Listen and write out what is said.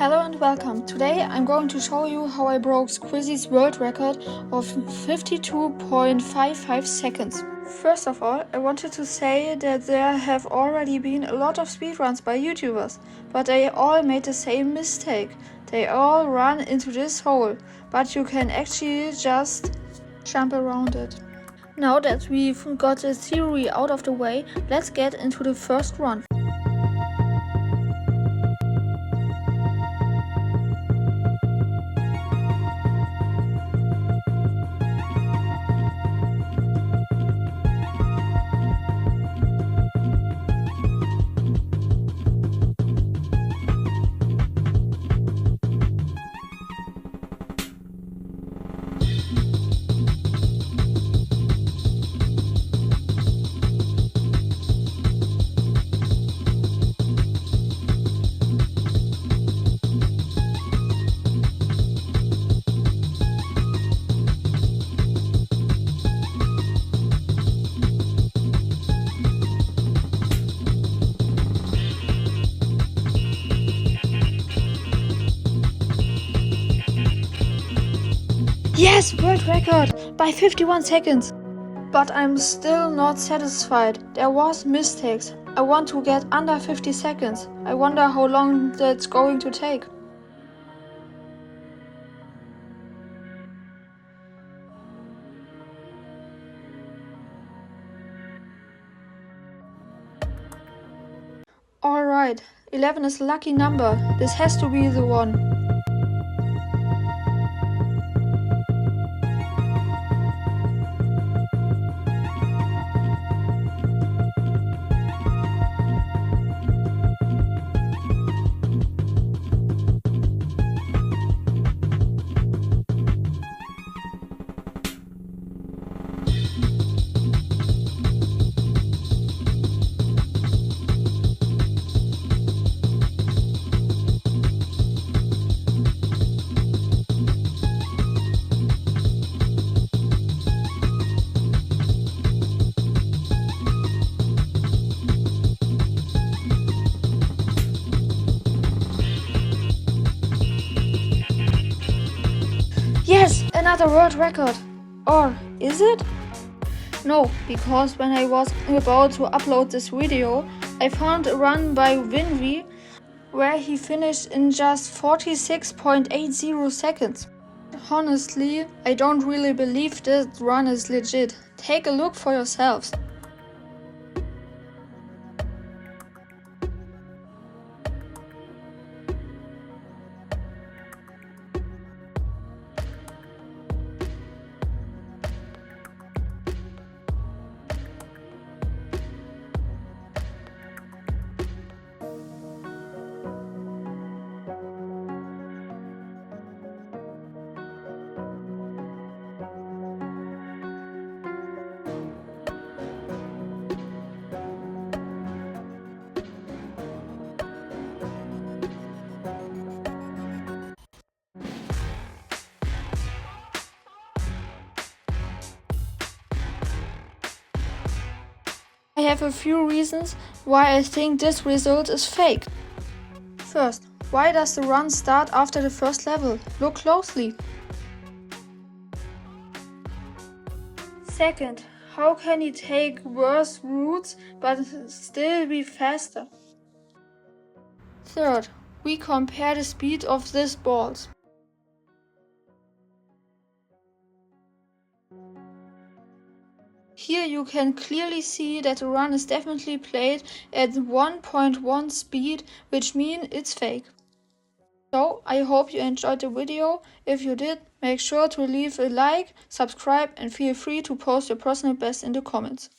Hello and welcome. Today I'm going to show you how I broke Squizzy's world record of 52.55 seconds. First of all, I wanted to say that there have already been a lot of speedruns by YouTubers, but they all made the same mistake. They all run into this hole, but you can actually just jump around it. Now that we've got the theory out of the way, let's get into the first run. Yes, world record by 51 seconds. But I'm still not satisfied. There was mistakes. I want to get under 50 seconds. I wonder how long that's going to take. Alright, 11 is a lucky number. This has to be the one. Yes, another world record. Or is it? No, because when I was about to upload this video, I found a run by Winry where he finished in just 46.80 seconds. Honestly, I don't really believe this run is legit. Take a look for yourselves. I have a few reasons why I think this result is fake. First, why does the run start after the first level? Look closely. Second, how can he take worse routes but still be faster? Third, we compare the speed of these balls. Here you can clearly see that the run is definitely played at 1.1 speed, which means it's fake. So, I hope you enjoyed the video. If you did, make sure to leave a like, subscribe and feel free to post your personal best in the comments.